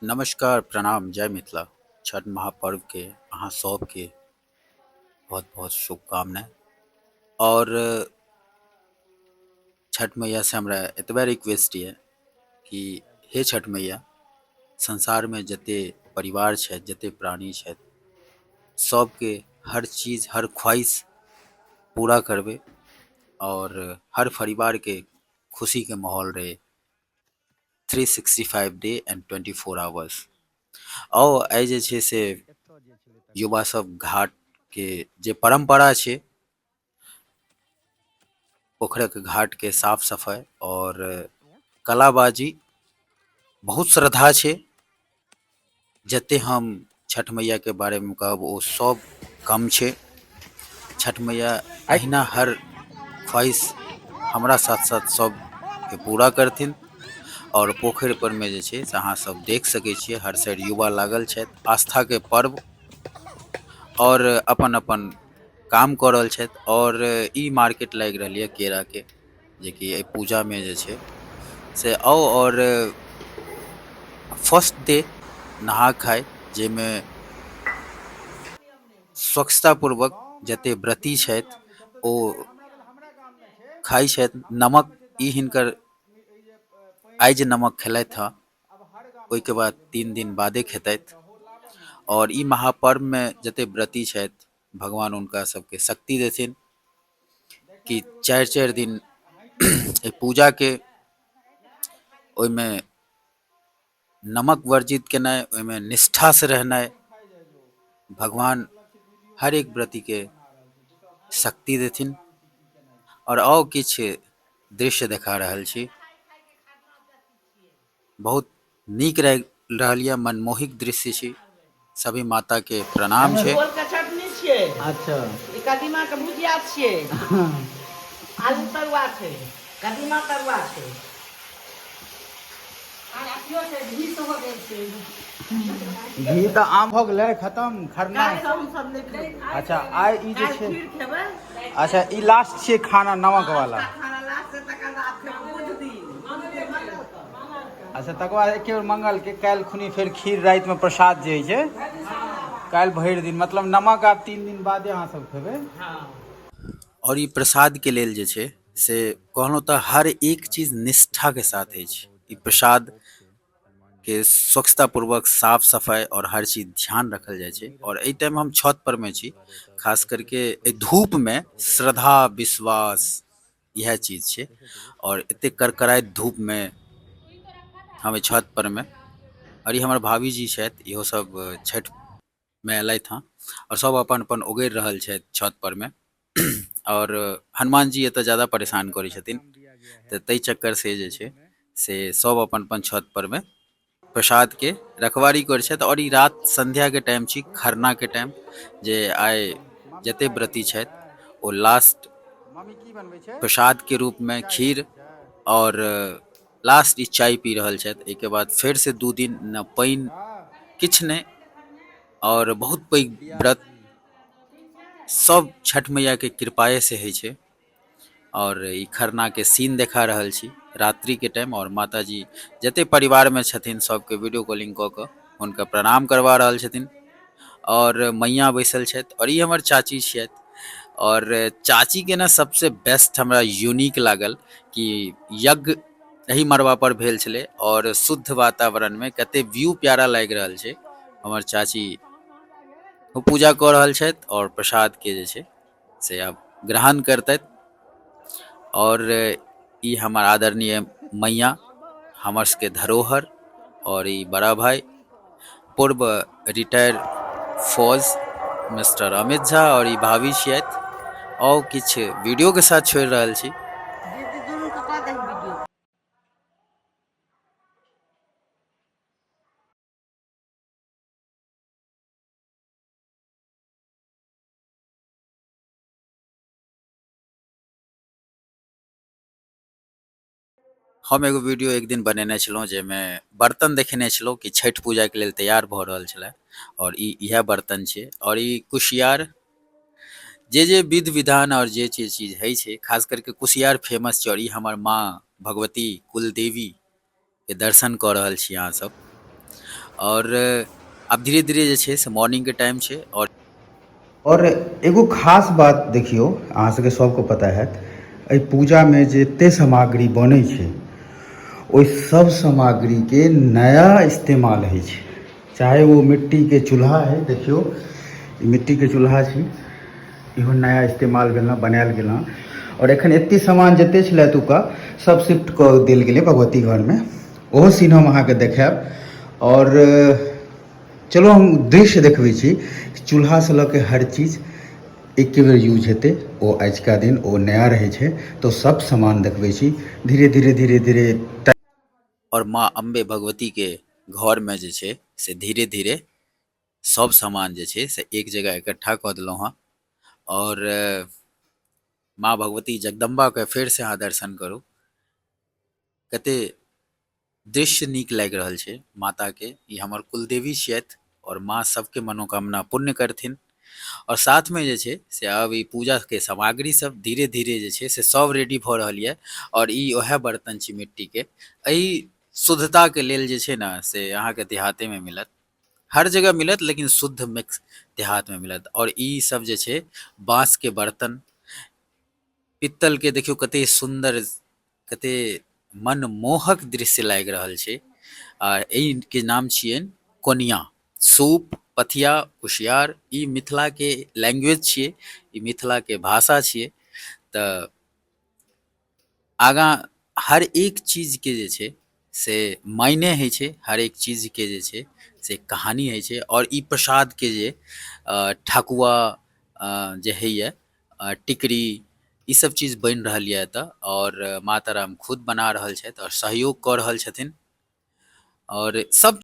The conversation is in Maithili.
नमस्कार, प्रणाम, जय मिथिला। छठ महापर्व के अहाँ सबके बहुत बहुत शुभकामनाएं। और छठ मैया से हमरा एतबे रिक्वेस्ट ये कि हे छठ मैया, संसार में जते परिवार छथि, जते प्राणी छथि, सबके हर चीज हर ख्वाहिश पूरा करबै और हर परिवार के खुशी के माहौल रहे 365 डे एंड 24 आवर्स। आओ आइ जे छै से युवा सब घाट के जे परंपरा छै, पोखरक घाट के साफ सफाई और कलाबाजी बहुत श्रद्धा छै। जते हम छठ मैया के बारे में कहब ओ सब कम छै। छठ मैया अहिना हर ख्वाहिश हमरा साथ साथ सब के पूरा करथिन। और पोखरि पर में जे छै से अहाँ सब देख सकै छियै, हर साइड युवा लागल छथि, आस्था के पर्व और अपन अपन काम कऽ रहल छथि। और ई मार्केट लागि रहल यऽ केरा के, जेकि एहि पूजा में जे छै से आओ और फर्स्ट डे नहा खाय, जेमें स्वच्छता पूर्वक जते व्रती छथि ओ खाइ छथि नमक। ई हिनकर आइ जे नमक खेलथि हँ, ओहिके बाद 3 दिन बादे खेतथि। और ई महापर्व में जते व्रती छथि, भगवान हुनका सबके शक्ति देथिन कि 4 4 दिन एहि पूजा के ओहिमे नमक वर्जित केनाइ, ओहिमे निष्ठा से रहनाइ, भगवान हर एक व्रती के शक्ति देथिन। और आओ किछ दृश्य देखा रहल छी, बहुत नीक रहल यऽ, मनमोहिक दृश्य छी। सभी माता के प्रणाम छै। ओल के चटनी छियै। अच्छा ई कदीमा के भुजिया छियै। आलू तरुआ छै, कदीमा तरुआ छै। आ अथियो छै, घी सेहो देल छै। घी तऽ आम भऽ गेलै खत्म, खरना। काल्हि हम सब नहि खेबै। अच्छा आइ ई जे काल्हि छै, खीर खेबै। अच्छा ई लास्ट छियै खाना नमक वाला। खाना लास्ट से तकर बाद फेर बुध दिन। अच्छा तकर बाद एके बेर मंगल के, काल्हि खुनी फेर खीर राति में प्रसाद जे होइ छै, काल्हि भरि दिन, मतलब नमक आब 3 दिन बादे अहाँ सब खेबै। और ई प्रसाद के लेल जे छै से कहलहुँ तऽ हर एक चीज निष्ठा के साथ अछि। ई प्रसाद के स्वच्छता पूर्वक साफ सफाई और हर चीज ध्यान रखल जाय छै। और एहि टाइम हम छत पर में छी, खास करके एहि धूप में श्रद्धा विश्वास यह चीज छै। और एते करकराइत धूप में हम एहि छत पर में, और ये हमर भाभी जी छथि, इहो सब छठ में एलथि हँ और सब अपन अपन उगैर रहल छथि छत पर में। और हनुमान जी एतऽ ज्यादा परेशान करै छथिन, तऽ ताहि चक्कर से जे छै से सब अपन अपन छत पर में प्रसाद के रखवारी करै छथि। और ई रात संध्या के टाइम छी, खरना के टाइम, जे आइ जते व्रती छथि ओ लास्ट मम्मी की बनबै छै? प्रसाद के रूप में खीर और लास्ट ई चाय पी रहल छथि। एहिके बाद फेर से 2 दिन न पानि, किछ नहीं, और बहुत पैघ व्रत सब छठ मैया के कृपाए से होइ छै। और ई खरना के सीन देखा रहल छी रात्रि के टाइम। और माता जी जते परिवार में छथिन सबके वीडियो कॉलिंग कऽ कऽ हुनका प्रणाम करवा रहल छथिन। और मैया बैसल छथि, और ई हमर चाची छथि। और चाची के ना सबसे बेस्ट हमरा यूनिक लागल कि यज्ञ एही मड़बा पर भेल छलै, और शुद्ध वातावरण में कते व्यू प्यारा लागि रहल छै। हमर चाची वो पूजा कऽ रहल छथि और प्रसाद के जे छै से आब ग्रहण करतथि। और ई हमर आदरणीय मैया, हमर सबके धरोहर, और ई बड़ा भाई पूर्व रिटायर फौज मिस्टर अमित झा, और ई भाभी छियथि। और किछ वीडियो के साथ छोड़ि रहल छी। दीदी दुनू के कऽ दही वीडियो। हम एगो वीडियो एक दिन बनेने छलहुँ, जाहिमे बर्तन देखेने छलहुँ कि छठ पूजा के लेल तैयार भऽ रहल छलै। और ई इएह बर्तन छै, और ई कुशियार जे विध विधान और जे चीज होइ छै, खास करके कुशियार फेमस छै। और ई हमर माँ भगवती कुलदेवी के दर्शन कऽ रहल छी अहाँ सब। और अब धीरे धीरे जे छै से मॉर्निंग के टाइम छै और एगो खास बात देखियो, अहाँ सबके सबको पता है, एहि पूजामे जते सामग्री बनै छै ओहि सब सामग्री के नया इस्तेमाल होइ छै। चाहे वो मिट्टी के चूल्हा है, देखियो ई मिट्टी के चूल्हा छै, इहो नया इस्तेमाल भेल बनायल गेल हँ। और एखन एते सामान जते छलै एतुका सब शिफ्ट कऽ देल गेलै भगवती घरमे, ओहो सीन हम अहाँके देखायब। और चलो हम दृश्य देखबै छी, चूल्हा से लऽ के हर चीज एके बेर यूज हेतै, ओ आजुका दिन ओ नया रहै छै, तो सब सामान देखबै छी धीरे धीरे धीरे धीरे। और माँ अम्बे भगवती के घर में जे छै से धीरे धीरे सब सामान जे छै से एक जगह इकट्ठा कऽ देलहुँ हँ। और माँ भगवती जगदम्बा के फेर से अहाँ दर्शन करू, कते दृश्य नीक लागि रहल छै माता के। ई हमर कुलदेवी छियथि और माँ सबके मनोकामना पूर्ण करथिन। और साथ में जे छै से अब ई पूजा के सामग्री सब धीरे धीरे जे छै से सब रेडी भऽ रहल यऽ। और ई ओहे बर्तन छै मिट्टी के। एहि शुद्धता के लेल जे छै ना से अहाँके देहाते में मिलत, हर जगह मिलत, लेकिन शुद्ध मिक्स देहात में मिलत। और ई सब जे छै बांस के बर्तन, पित्तल के, देखियो कते सुंदर, कते मनमोहक दृश्य लागि रहल छै। आ एहि के नाम छियनि कोनिया। सूप, पथिया, कुशियार, ई मिथिला के लैंग्वेज छियै, ई मिथिला के भाषा छियै। तऽ आगाँ हर एक चीज के जे छै से मायने होइ छै, हर एक चीज के जे छै से कहानी होइ छै। और ई प्रसाद के जे ठकुआ जे होइए, टिकरी, ई सब चीज बनि रहल यऽ एतऽ। और माता राम खुद बना रहल छथि और सहयोग कऽ रहल छथिन। और सब